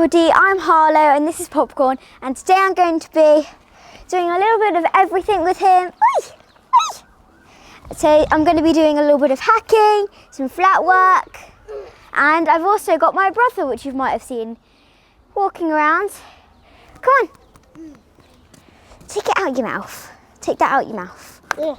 everybody, I'm Harlow and this is Popcorn, and today I'm going to be doing a little bit of everything with him. So I'm going to be doing a little bit of hacking, some flat work, and I've also got my brother, which you might have seen walking around. Come on, take it out your mouth. Take that out your mouth. We're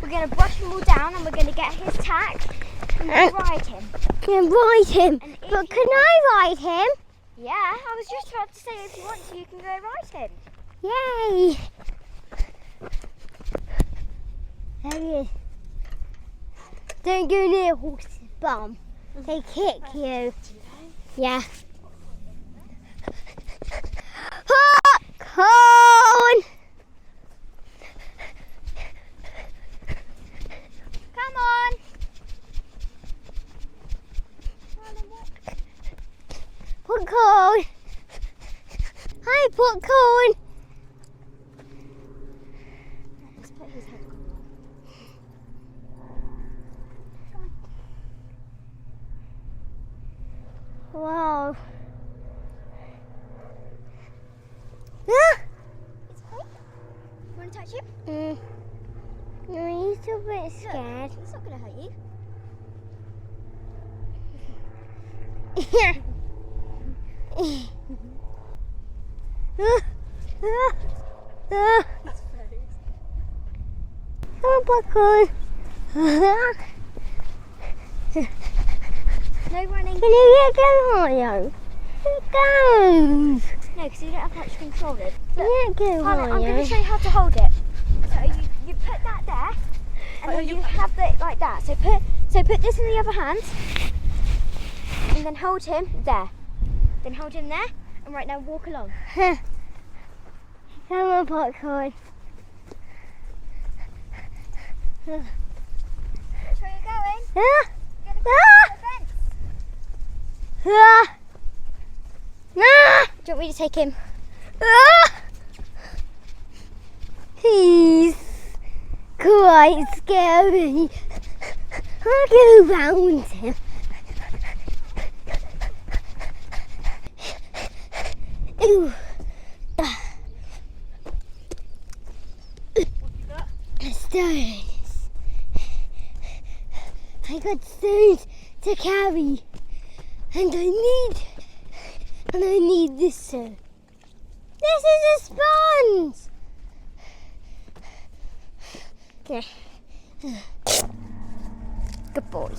going to brush him all down and we're going to get his tack and ride him. Can ride him, but can I ride him? Yeah, I was just about to say if you want to, you can go ride him. Yay! There he is. Don't go near horse's bum. They kick you. Yeah. Popcorn! Come on! Popcorn! Hi, Popcorn! Let's put his head on. Wow. It's okay. You want to touch him? No, he's a bit scared. He's not going to hurt you. Yeah. Oh, Popcorn. No running. Can you get him, Harlow? It goes. No, because you don't have much control of it. Yeah, go, Harlow, I'm going Harlow. to show you how to hold it. So you put that there, and then you have it like that. So put this in the other hand, and then hold him there. Then hold him there, and right now walk along. Come on, Popcorn. That's where you're going. Ah! You're going to go to the fence. Ah! Ah! Do you want me to take him? Ah! He's quite scary. I'll go round him. Ooh. Stones. I got stones to carry, and I need this stone. This is a sponge. Okay. Good boy.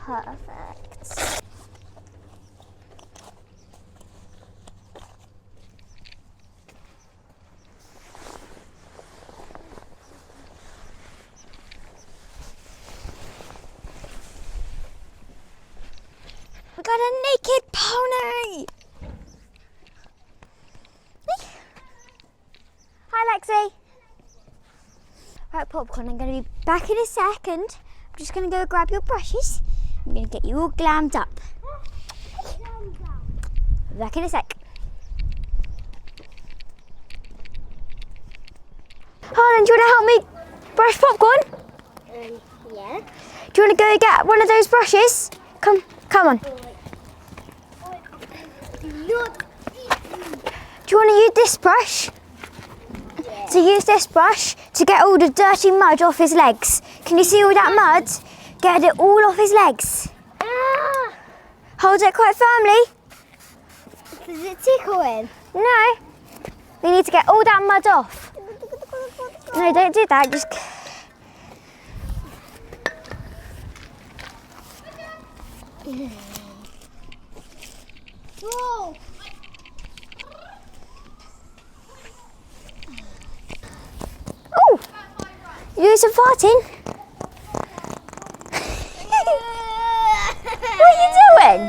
Perfect. We got a naked pony! Hi Lexi! Right, Popcorn, I'm going to be back in a second. I'm just going to go grab your brushes. I'm going to get you all glammed up. Back in a sec. Harlan, do you want to help me brush Popcorn? Yeah. Do you want to go get one of those brushes? Come on. Do you want to use this brush? Yeah. So use this brush to get all the dirty mud off his legs. Can you see all that mud? Get it all off his legs. Ah! Hold it quite firmly. Does it tickle him? No. We need to get all that mud off. No, don't do that. Just. Whoa! Oh! You some farting? What are you doing?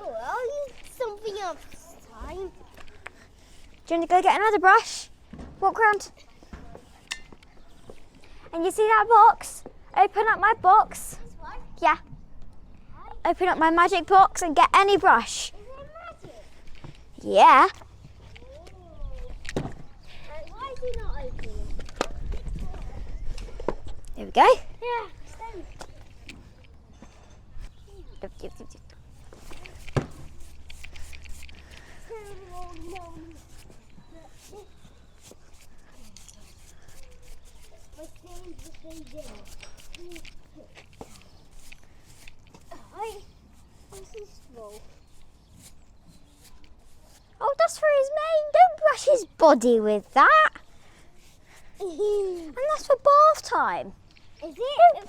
Oh, I'll use something else this time. Do you want to go get another brush? Walk round. And you see that box? Open up my box. This one? Yeah. Open up my magic box and get any brush. Is it magic? Yeah. Why is he not opening? There we go. Yeah, same. Oh, that's for his mane. Don't brush his body with that. And that's for bath time. Is it?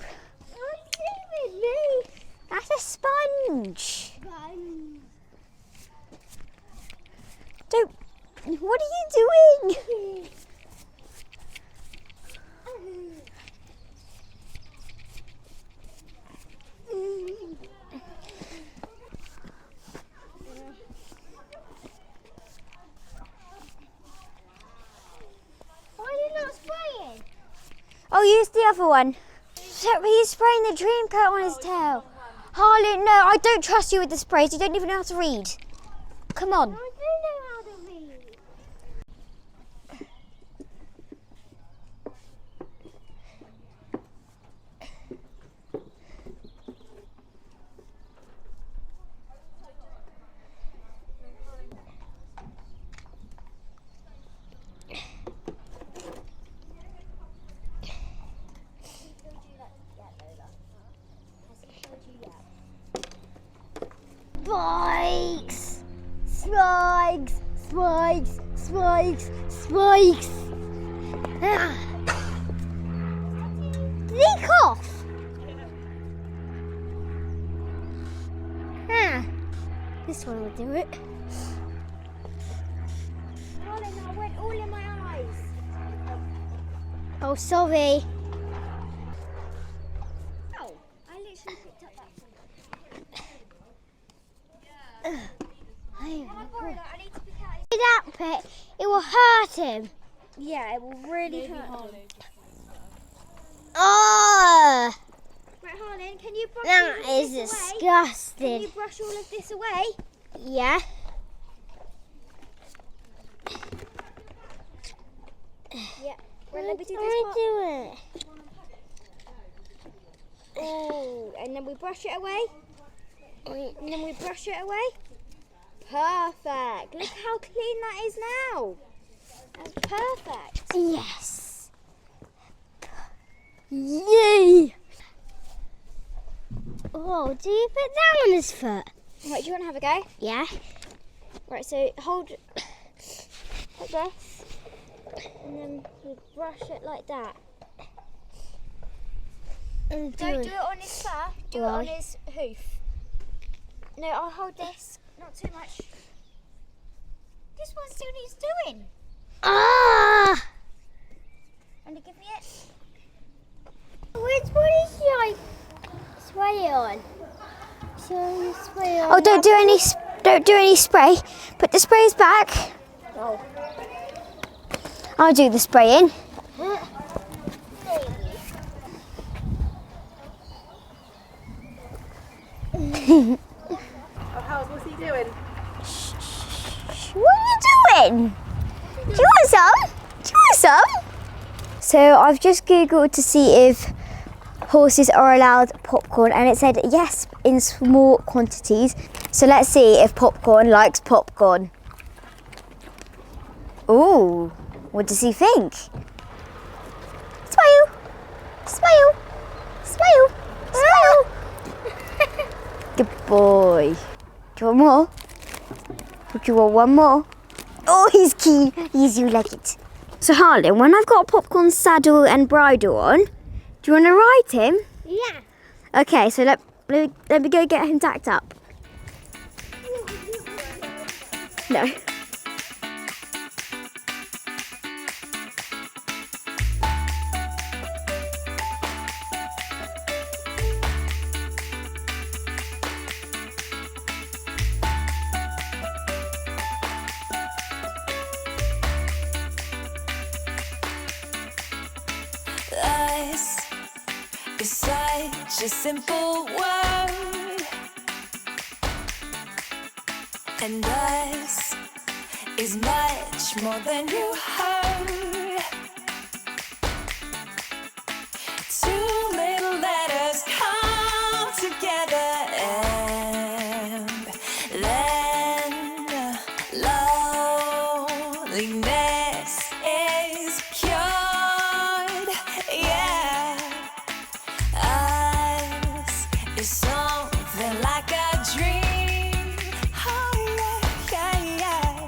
With me. That's a sponge. Don't. What are you doing? Why are you not spraying? Oh, use the other one. So he's spraying the dream coat on his tail. Harlow, no, I don't trust you with the sprays. You don't even know how to read. Come on. I do know how to read. Spikes! Spikes! Spikes! Spikes! Spikes! Ah. Did he cough? Ah. This one will do it. Darling, I went all in my eyes. Oh, sorry. Oh, I literally picked up that one. That bit, it will hurt him. Yeah, it will really hurt him. Oh, Right, Harlan, can you brush that all of is this away? disgusting. Can you brush all of this away? Yeah. Yeah. Right, let me do this I part. do it. Oh, and then we brush it away. And then we brush it away. Perfect. Look how clean that is now. That's perfect. Yes. Yay. Oh, do you put that on his foot? Right, do you want to have a go? Yeah. Right, so hold like this. And then we brush it like that. Don't do it on his fur. Do it on his hoof. No, I'll hold this. Not too much. This one still needs doing. Ah! And give me it. Which one is I spray on? So you spray on. Oh, don't do any spray. Put the sprays back. Oh. I'll do the spraying. What's he doing? What are you doing? Do you want some? Do you want some? So I've just Googled to see if horses are allowed popcorn, and it said yes in small quantities. So let's see if popcorn likes popcorn. Ooh, what does he think? Smile, smile, smile, smile. Good boy. Do you want more? Would you want one more? Oh, he's keen. Yes, you like it. So Harlan, when I've got Popcorn's saddle and bridle on, do you want to ride him? Yeah. Okay, so let me go get him tacked up. No. is such a simple word, and us is much more than you heard. Two little letters come together, and then loneliness is cured. Yeah, us is something like a dream. Oh yeah, yeah, yeah.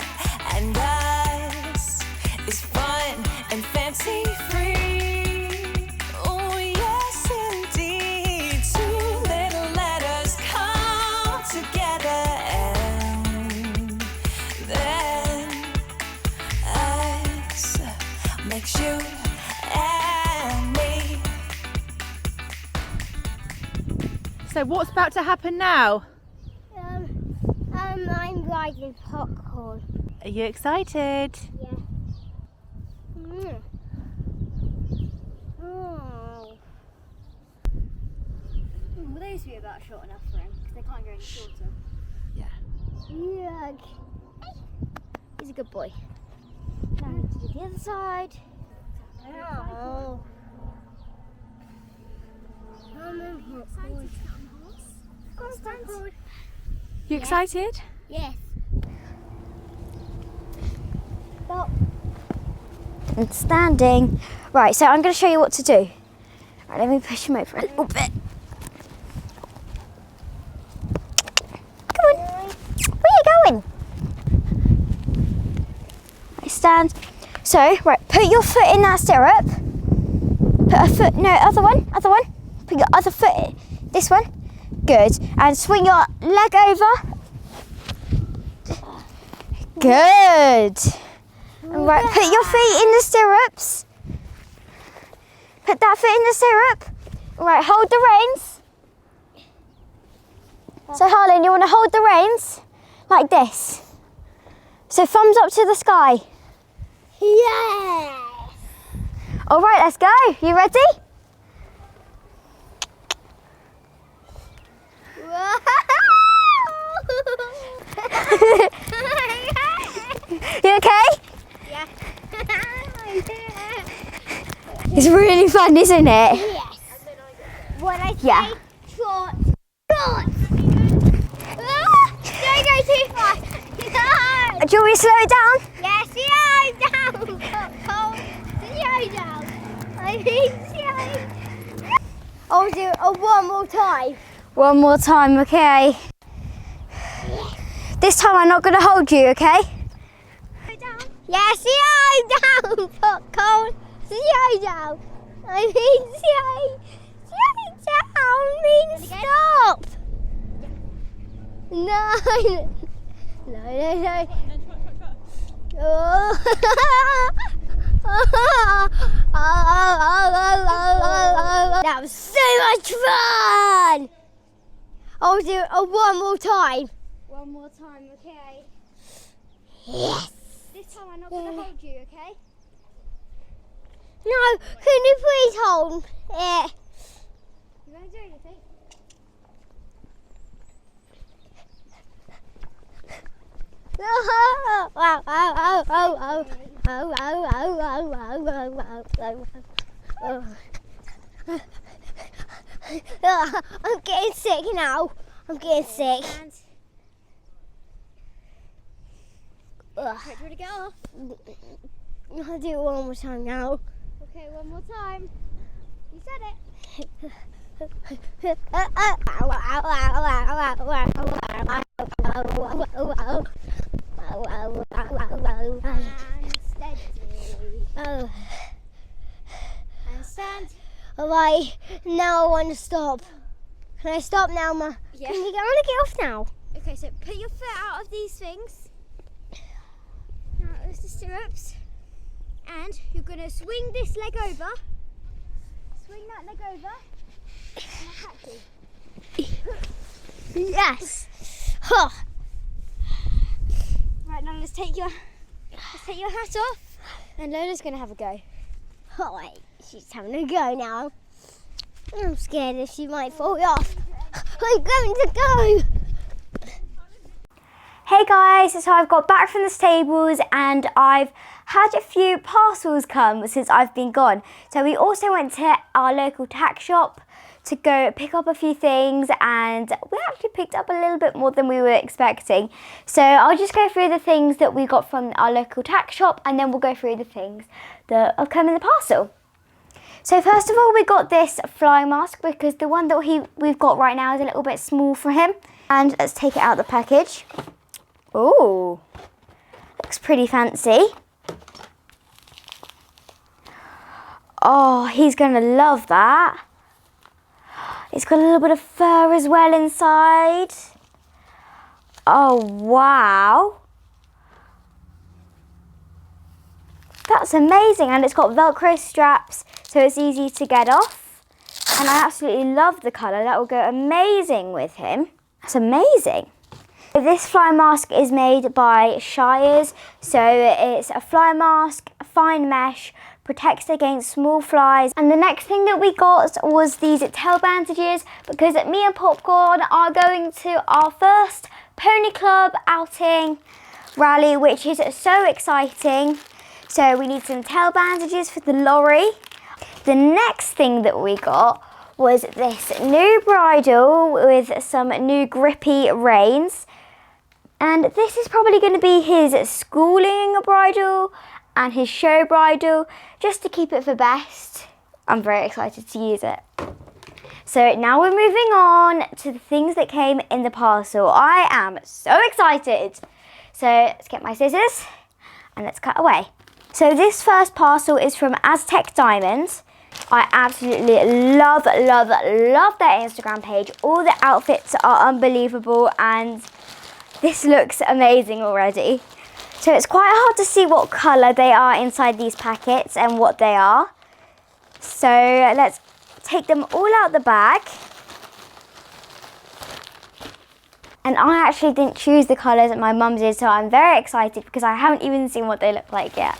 And us is fun and fancy free. Oh yes indeed. Two little letters come together, and then us makes you and me. So what's about to happen now? I'm riding popcorn. Are you excited? Yeah. Oh. Will those be about short enough for him? Because they can't go any shorter. Yeah. Yuck. He's a good boy. Now we need to do the other side. Oh. I'm in popcorn. You excited? Yes. Stop. And standing. Right, so I'm going to show you what to do. Right, let me push him over a little bit. Come on. Where are you going? Right, stand. So, right, put your foot in that stirrup. Put a foot, no, other one. Put your other foot in, this one. Good. And swing your leg over. Good. And right, put your feet in the stirrups. Put that foot in the stirrup. Right, hold the reins. So Harlan, you want to hold the reins like this. So thumbs up to the sky. Yes. All right, let's go. You ready? You okay? Yeah. It's really fun, isn't it? Yes. What I say? Yeah. Short. Don't go too fast. No. Do you want me to slow it down? Yes, slow down. Slow down. I mean, slow. I'll do it one more time. One more time, okay? This time I'm not going to hold you, okay? Yes, slow down. Popcorn. Slow down. I mean, slow down means stop. No. Oh. That was so much fun! I'll do it one more time. One more time, okay? Yes. This time I'm not going to hold you, okay? No, can you please hold it? You want to do anything? I'm getting sick now. I'm getting sick. Right, do you want to get off? I'll do it one more time now. Okay, one more time. You said it. And steady. Oh. And stand. Alright, now I want to stop. Can I stop now, Ma? Yeah. I want to get off now. Okay, so put your foot out of these things. Now there's the stirrups. And you're going to swing this leg over. Swing that leg over. And I'll catch you. Yes. Huh. Right, now let's take your hat off. And Lola's going to have a go. Alright, she's having a go now. I'm scared that she might fall off. I'm going to go. Hey guys, so I've got back from the stables and I've had a few parcels come since I've been gone. So we also went to our local tack shop to go pick up a few things, and we actually picked up a little bit more than we were expecting. So I'll just go through the things that we got from our local tack shop, and then we'll go through the things that have come in the parcel. So first of all, we got this fly mask because the one that we've got right now is a little bit small for him. And let's take it out of the package. Ooh, looks pretty fancy. Oh, he's gonna love that. It's got a little bit of fur as well inside. Oh, wow. That's amazing, and it's got Velcro straps, so it's easy to get off. And I absolutely love the colour. That will go amazing with him. That's amazing. This fly mask is made by Shires, so it's a fly mask, fine mesh, protects against small flies. And the next thing that we got was these tail bandages, because me and Popcorn are going to our first pony club outing rally, which is so exciting. So we need some tail bandages for the lorry. The next thing that we got was this new bridle with some new grippy reins. And this is probably going to be his schooling bridle and his show bridle, just to keep it for best. I'm very excited to use it. So now we're moving on to the things that came in the parcel. I am so excited. So let's get my scissors and let's cut away. So this first parcel is from Aztec Diamonds. I absolutely love their Instagram page. All the outfits are unbelievable and this looks amazing already. So it's quite hard to see what colour they are inside these packets and what they are. So let's take them all out the bag. And I actually didn't choose the colours that my mum did, so I'm very excited because I haven't even seen what they look like yet.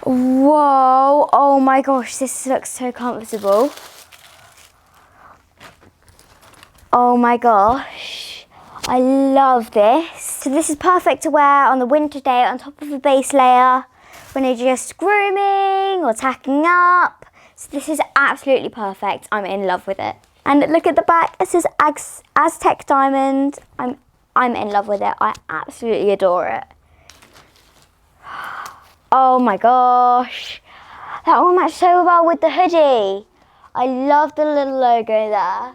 Whoa, oh my gosh, this looks so comfortable. Oh my gosh, I love this. So this is perfect to wear on the winter day on top of a base layer when you're just grooming or tacking up. So this is absolutely perfect. I'm in love with it. And look at the back, it says Aztec Diamond. I'm in love with it. I absolutely adore it. Oh my gosh, that will match so well with the hoodie. I love the little logo there.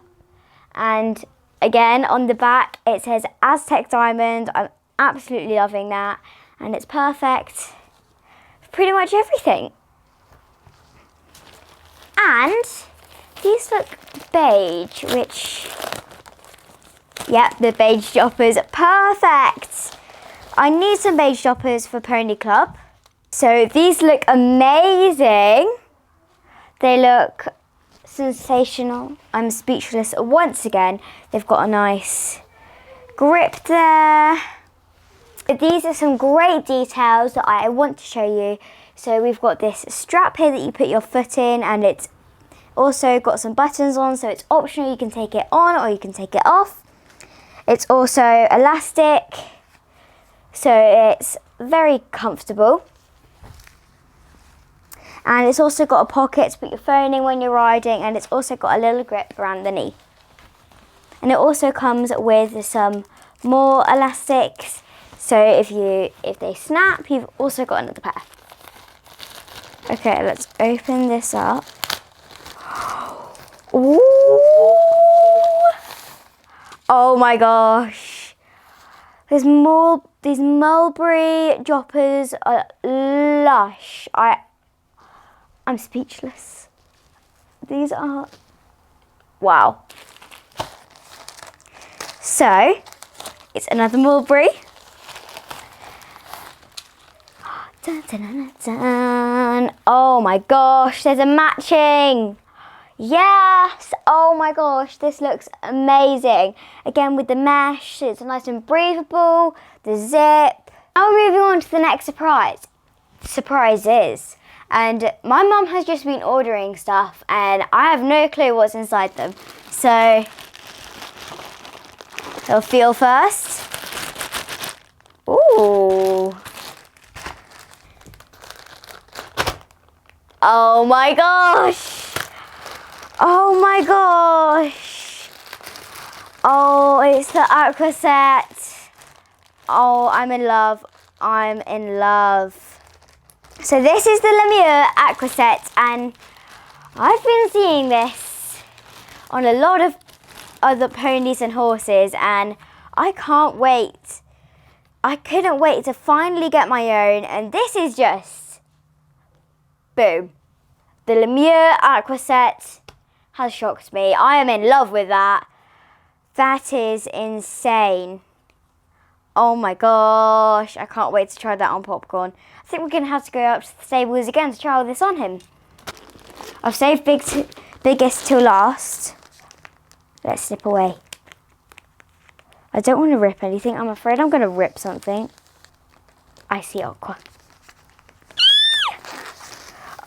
And again, on the back, it says Aztec Diamond. I'm absolutely loving that. And it's perfect for pretty much everything. And these look beige, which, yeah, the beige joppers, perfect. I need some beige joppers for Pony Club. So these look amazing. They look sensational. I'm speechless once again. They've got a nice grip there. These are some great details that I want to show you. So we've got this strap here that you put your foot in, and it's also got some buttons on, so it's optional. You can take it on or you can take it off. It's also elastic, so it's very comfortable. And it's also got a pocket to put your phone in when you're riding, and it's also got a little grip around the knee. And it also comes with some more elastics, so if they snap, you've also got another pair. Okay, let's open this up. Ooh! Oh my gosh! These mulberry joppers are lush. I'm speechless. These are, wow. So, it's another mulberry. Dun, dun, dun, dun. Oh my gosh, there's a matching. Yes, oh my gosh, this looks amazing. Again with the mesh, it's nice and breathable, the zip. Now we're moving on to the next surprises. And my mum has just been ordering stuff and I have no clue what's inside them. So, we'll feel first. Ooh. Oh my gosh. Oh my gosh. Oh, it's the aqua set. Oh, I'm in love. I'm in love. So this is the Lemieux aqua set, and I've been seeing this on a lot of other ponies and horses, and I can't wait. I couldn't wait to finally get my own, and this is just boom. The Lemieux aqua set has shocked me. I am in love with that. That is insane. Oh my gosh, I can't wait to try that on Popcorn. I think we're going to have to go up to the stables again to try all this on him. I've saved biggest till last. Let's snip away. I don't want to rip anything. I'm afraid I'm going to rip something. I see aqua.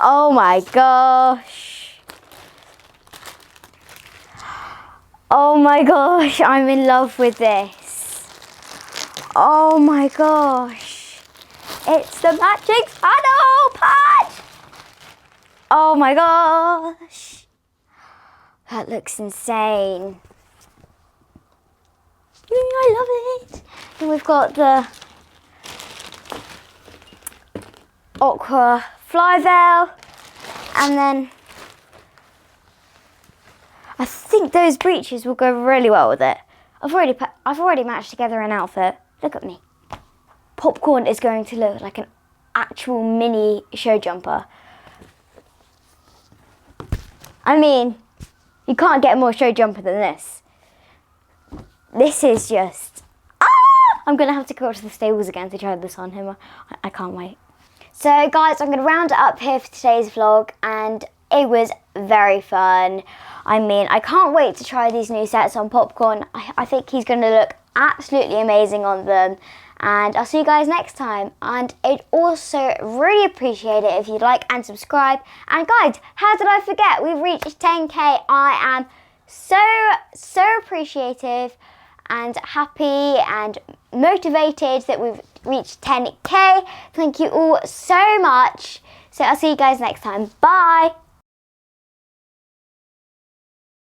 Oh my gosh. Oh my gosh, I'm in love with this. Oh my gosh. It's the matching saddle patch. Oh my gosh. That looks insane. I love it. And we've got the aqua fly veil, and then I think those breeches will go really well with it. I've already matched together an outfit. Look at me. Popcorn is going to look like an actual mini show jumper. I mean, you can't get a more show jumper than this. This is just... Ah! I'm going to have to go to the stables again to try this on him. I can't wait. So guys, I'm going to round it up here for today's vlog, and it was very fun. I mean, I can't wait to try these new sets on Popcorn. I think he's going to look absolutely amazing on them. And I'll see you guys next time. And I'd also really appreciate it if you'd like and subscribe. And guys, how did I forget? We've reached 10k. I am so appreciative and happy and motivated that we've reached 10k. Thank you all so much. So I'll see you guys next time. Bye.